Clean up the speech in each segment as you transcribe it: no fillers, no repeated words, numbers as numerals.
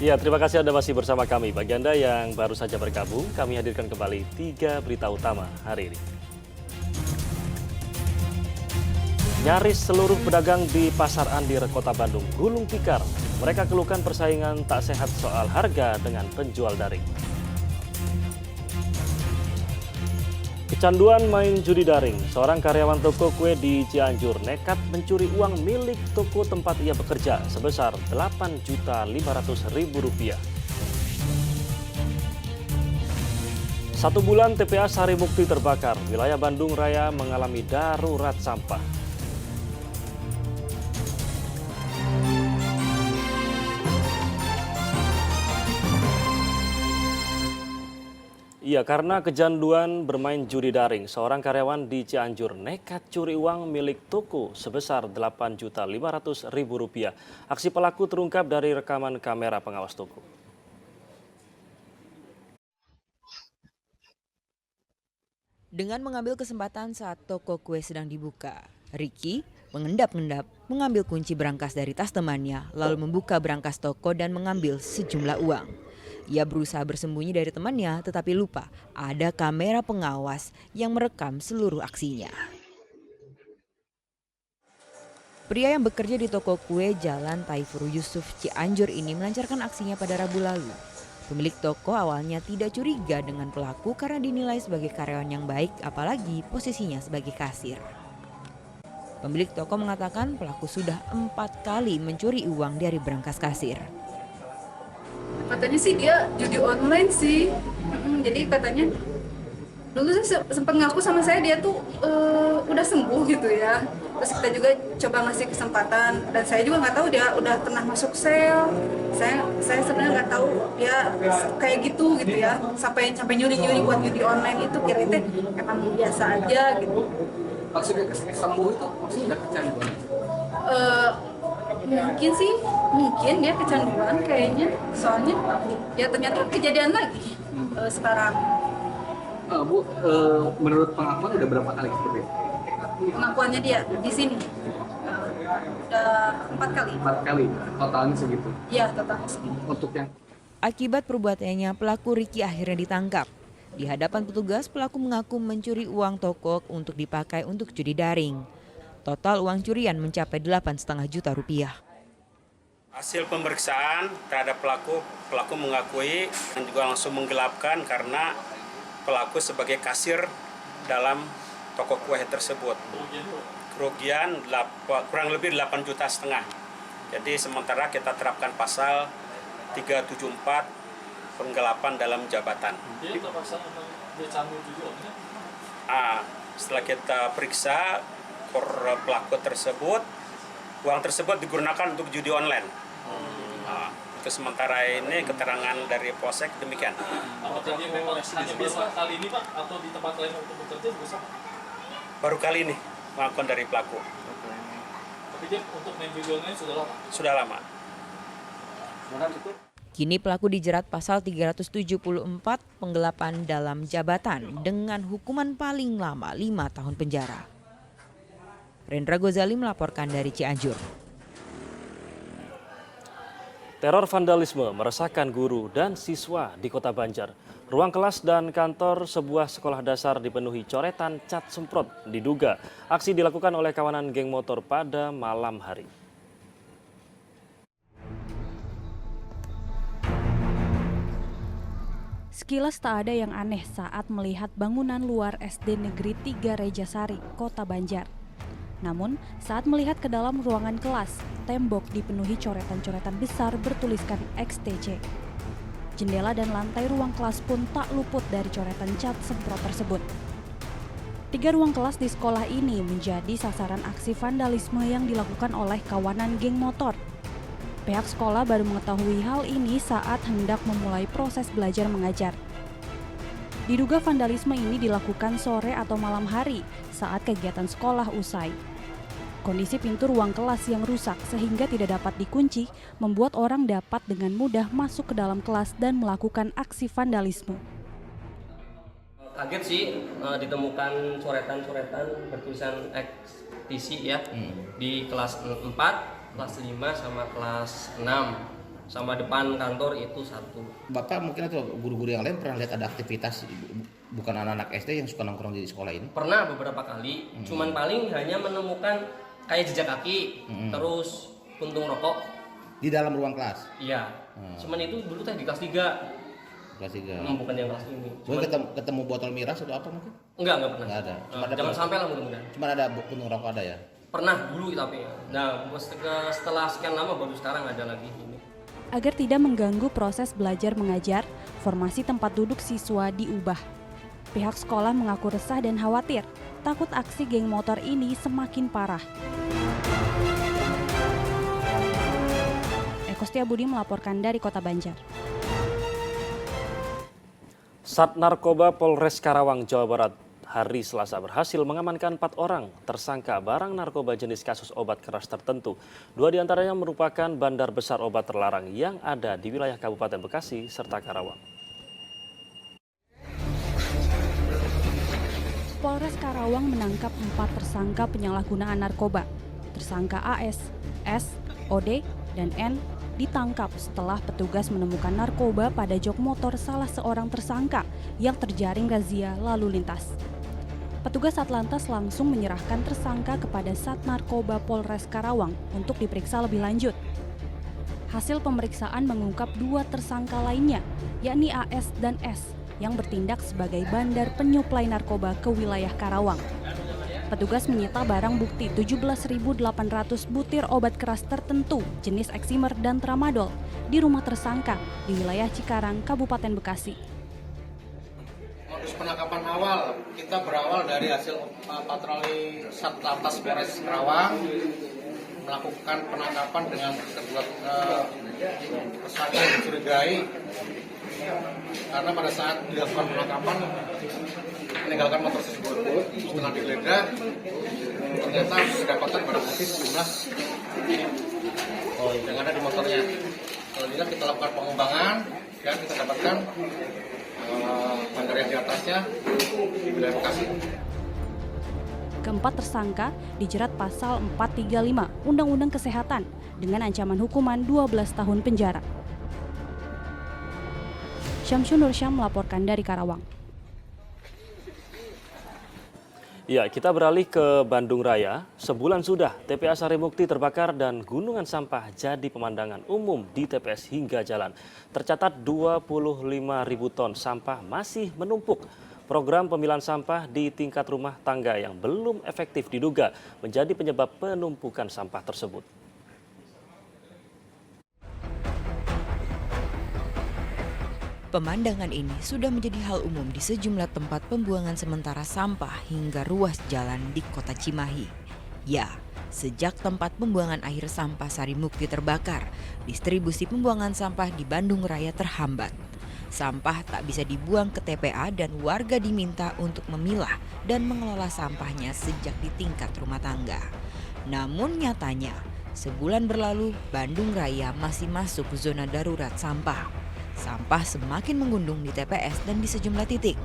Ya, terima kasih Anda masih bersama kami. Bagi Anda yang baru saja bergabung, kami hadirkan kembali 3 berita utama hari ini. Nyaris seluruh pedagang di Pasar Andir, Kota Bandung gulung tikar. Mereka keluhkan persaingan tak sehat soal harga dengan penjual daring. Kecanduan main judi daring, seorang karyawan toko kue di Cianjur nekat mencuri uang milik toko tempat ia bekerja sebesar Rp8.500.000. 1 bulan TPA Sarimukti terbakar, wilayah Bandung Raya mengalami darurat sampah. Iya, karena kecanduan bermain judi daring, seorang karyawan di Cianjur nekat curi uang milik toko sebesar Rp8.500.000. Aksi pelaku terungkap dari rekaman kamera pengawas toko. Dengan mengambil kesempatan saat toko kue sedang dibuka, Ricky mengendap-endap mengambil kunci berangkas dari tas temannya, lalu membuka berangkas toko dan mengambil sejumlah uang. Ia berusaha bersembunyi dari temannya, tetapi lupa ada kamera pengawas yang merekam seluruh aksinya. Pria yang bekerja di toko kue Jalan Taifur Yusuf Cianjur ini melancarkan aksinya pada Rabu lalu. Pemilik toko awalnya tidak curiga dengan pelaku karena dinilai sebagai karyawan yang baik, apalagi posisinya sebagai kasir. Pemilik toko mengatakan pelaku sudah 4 kali mencuri uang dari berangkas kasir. Katanya sih dia judi online sih. Jadi katanya dulu saya sempat ngaku sama saya dia tuh udah sembuh gitu ya. Terus kita juga coba ngasih kesempatan dan saya juga nggak tahu dia udah pernah masuk sel. Saya sebenarnya nggak tahu dia kayak gitu ya. Sampai nyuri buat judi online itu kira itu emang biasa aja gitu. Maksudnya sembuh itu maksudnya kecanduan? Mungkin dia kecanduan kayaknya, soalnya ya ternyata kejadian lagi sekarang. Bu, menurut pengakuan udah berapa kali seperti itu? Pengakuannya dia di sini udah 4 kali. 4 kali, totalnya segitu? Iya, totalnya segitu. Untuk yang Akibat perbuatannya, pelaku Ricky akhirnya ditangkap. Di hadapan petugas, pelaku mengaku mencuri uang toko untuk dipakai untuk judi daring. Total uang curian mencapai Rp8,5 juta. Hasil pemeriksaan terhadap pelaku mengakui dan juga langsung menggelapkan karena pelaku sebagai kasir dalam toko kue tersebut. Kerugian kurang lebih 8,5 juta. Jadi sementara kita terapkan pasal 374 penggelapan dalam jabatan. Setelah kita periksa pelaku tersebut, uang tersebut digunakan untuk judi online. Itu sementara ini keterangan dari Polsek demikian. Apakah dia memang hanya biasa kali ini Pak atau di tempat lain untuk bekerja bisa? Baru kali ini pengakuan dari pelaku. Tapi dia untuk main judi online sudah lama? Sudah lama. Kini pelaku dijerat pasal 374 penggelapan dalam jabatan dengan hukuman paling lama 5 tahun penjara. Rendra Gozali melaporkan dari Cianjur. Teror vandalisme meresahkan guru dan siswa di Kota Banjar. Ruang kelas dan kantor sebuah sekolah dasar dipenuhi coretan cat semprot. Diduga aksi dilakukan oleh kawanan geng motor pada malam hari. Sekilas tak ada yang aneh saat melihat bangunan luar SD Negeri 3 Rejasari, Kota Banjar. Namun, saat melihat ke dalam ruangan kelas, tembok dipenuhi coretan-coretan besar bertuliskan XTC. Jendela dan lantai ruang kelas pun tak luput dari coretan cat semprot tersebut. 3 ruang kelas di sekolah ini menjadi sasaran aksi vandalisme yang dilakukan oleh kawanan geng motor. Pihak sekolah baru mengetahui hal ini saat hendak memulai proses belajar mengajar. Diduga vandalisme ini dilakukan sore atau malam hari saat kegiatan sekolah usai. Kondisi pintu ruang kelas yang rusak sehingga tidak dapat dikunci membuat orang dapat dengan mudah masuk ke dalam kelas dan melakukan aksi vandalisme. Kaget sih ditemukan coretan-coretan bertulisan XTC ya di kelas 4, kelas 5 sama kelas 6. sama depan kantor itu 1. Bapak mungkin atau guru-guru yang lain pernah lihat ada aktivitas bukan anak-anak SD yang suka nongkrong di sekolah ini? Pernah beberapa kali, cuman paling hanya menemukan kayak jejak kaki, terus puntung rokok. Di dalam ruang kelas? Iya, cuman itu dulu teh di kelas 3. Kelas 3? Bukan yang kelas ini. Ketemu botol miras atau apa mungkin? Enggak pernah. Enggak ada? Jangan sampai lah mudah-mudahan. Cuma ada puntung rokok ada ya? Pernah dulu tapi, nah setelah sekian lama baru sekarang ada lagi ini. Agar tidak mengganggu proses belajar mengajar, formasi tempat duduk siswa diubah. Pihak sekolah mengaku resah dan khawatir, takut aksi geng motor ini semakin parah. Eko Setiabudi melaporkan dari Kota Banjar. Sat Narkoba Polres Karawang, Jawa Barat hari Selasa berhasil mengamankan 4 orang tersangka barang narkoba jenis kasus obat keras tertentu. 2 diantaranya merupakan bandar besar obat terlarang yang ada di wilayah Kabupaten Bekasi serta Karawang. Polres Karawang menangkap 4 tersangka penyalahgunaan narkoba. Tersangka AS, S, OD, dan N ditangkap setelah petugas menemukan narkoba pada jok motor salah seorang tersangka yang terjaring razia lalu lintas. Petugas Atlantas langsung menyerahkan tersangka kepada Sat Narkoba Polres Karawang untuk diperiksa lebih lanjut. Hasil pemeriksaan mengungkap 2 tersangka lainnya, yakni AS dan S, yang bertindak sebagai bandar penyuplai narkoba ke wilayah Karawang. Petugas menyita barang bukti 17.800 butir obat keras tertentu jenis eksimer dan tramadol di rumah tersangka di wilayah Cikarang, Kabupaten Bekasi. Modus penangkapan awal, kita berawal dari hasil patroli Satlantas Polres Karawang melakukan penangkapan dengan kedua tersangka yang dicurigai karena pada saat dilakukan penangkapan meninggalkan motor tersebut. Setelah digeledah ternyata didapatkan barang bukti sejumlah yang ada di motornya. Selanjutnya kita lakukan pengembangan dan kita dapatkan bandar yang di atasnya di wilayah Bekasi. Keempat tersangka dijerat pasal 435 Undang-Undang Kesehatan dengan ancaman hukuman 12 tahun penjara. Syamsun Nursyam melaporkan dari Karawang. Ya, kita beralih ke Bandung Raya. Sebulan sudah TPA Sarimukti terbakar dan gunungan sampah jadi pemandangan umum di TPS hingga jalan. Tercatat 25.000 ton sampah masih menumpuk. Program pemilahan sampah di tingkat rumah tangga yang belum efektif diduga menjadi penyebab penumpukan sampah tersebut. Pemandangan ini sudah menjadi hal umum di sejumlah tempat pembuangan sementara sampah hingga ruas jalan di Kota Cimahi. Ya, sejak tempat pembuangan akhir sampah Sarimukti terbakar, distribusi pembuangan sampah di Bandung Raya terhambat. Sampah tak bisa dibuang ke TPA dan warga diminta untuk memilah dan mengelola sampahnya sejak di tingkat rumah tangga. Namun nyatanya, sebulan berlalu Bandung Raya masih masuk zona darurat sampah. Sampah semakin menggunung di TPS dan di sejumlah titik.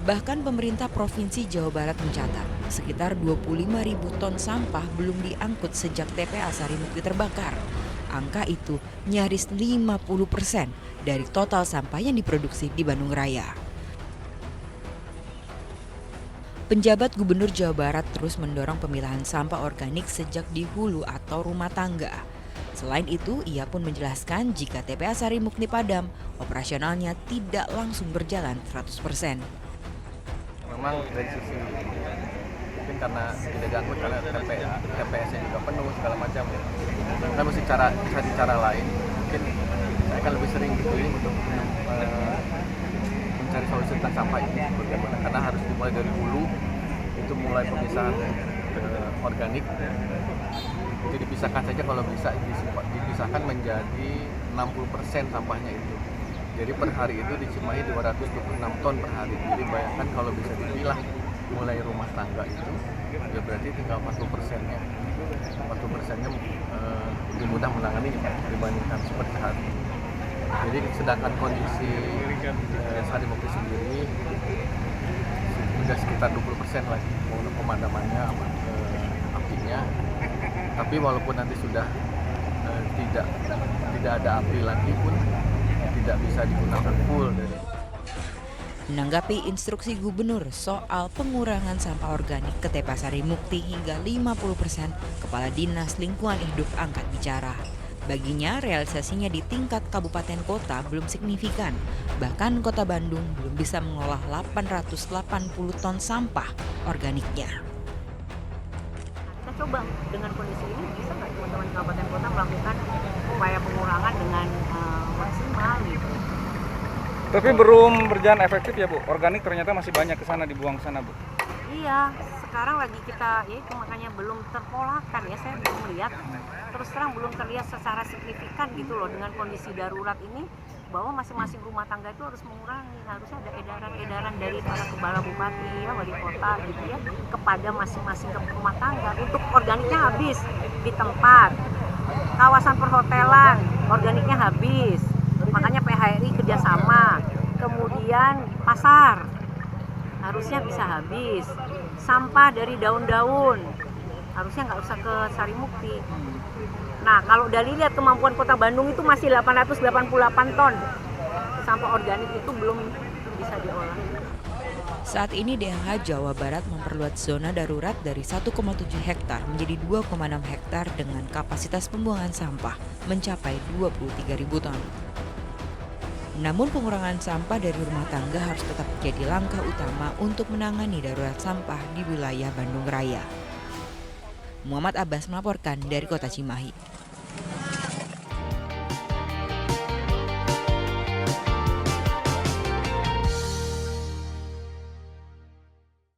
Bahkan pemerintah Provinsi Jawa Barat mencatat sekitar 25.000 ton sampah belum diangkut sejak TPA Sarimukti terbakar. Angka itu nyaris 50% dari total sampah yang diproduksi di Bandung Raya. Penjabat Gubernur Jawa Barat terus mendorong pemilahan sampah organik sejak di hulu atau rumah tangga. Selain itu, ia pun menjelaskan jika TPA Sarimukti padam, operasionalnya tidak langsung berjalan 100%. Memang dari sisi mungkin karena tidak diangkut karena TPS-nya juga penuh segala macam ya. Kita mesti cari cara lain. Mungkin saya akan lebih sering berkeliling untuk mencari solusi tentang sampah ini bagaimana, karena harus dimulai dari hulu, itu mulai pemisahan organik. Jadi dipisahkan saja kalau bisa dipisahkan menjadi 60% sampahnya itu. Jadi per hari itu di Cimahi 226 ton per hari. Jadi bayangkan kalau bisa dipilah mulai rumah tangga itu, ya berarti tinggal 40%-nya. 40%-nya lebih mudah menangani dibandingkan seperti hari. Jadi sedangkan kondisi Sarimukti sendiri sudah sekitar 20% lagi untuk pemadamannya, apinya. Tapi walaupun nanti sudah tidak ada api lagi pun tidak bisa digunakan full. Menanggapi instruksi gubernur soal pengurangan sampah organik ke TPA Sarimukti hingga 50%, Kepala Dinas Lingkungan Hidup angkat bicara. Baginya, realisasinya di tingkat kabupaten kota belum signifikan. Bahkan Kota Bandung belum bisa mengolah 880 ton sampah organiknya. Kita coba dengan kondisi ini, bisa nggak teman-teman kabupaten kota melakukan upaya pengurangan dengan maksimal gitu? Tapi belum berjalan efektif ya Bu, organik ternyata masih banyak ke sana, dibuang ke sana Bu. Iya, sekarang lagi kita, ya itu makanya belum terpolakan ya, saya belum lihat, terus terang belum terlihat secara signifikan gitu loh dengan kondisi darurat ini, bahwa masing-masing rumah tangga itu harus mengurangi, harusnya ada edaran-edaran dari para kepala bupati ya, wali kota gitu ya, kepada masing-masing rumah tangga untuk organiknya habis di tempat, kawasan perhotelan organiknya habis, makanya PHRI kerjasama, kemudian pasar harusnya bisa habis, sampah dari daun-daun harusnya nggak usah ke Sarimukti. Nah kalau dari lihat kemampuan Kota Bandung itu masih 888 ton sampah organik itu belum bisa diolah. Saat ini DLH Jawa Barat memperluas zona darurat dari 1,7 hektar menjadi 2,6 hektar dengan kapasitas pembuangan sampah mencapai 23.000 ton. Namun pengurangan sampah dari rumah tangga harus tetap menjadi langkah utama untuk menangani darurat sampah di wilayah Bandung Raya. Muhammad Abbas melaporkan dari Kota Cimahi.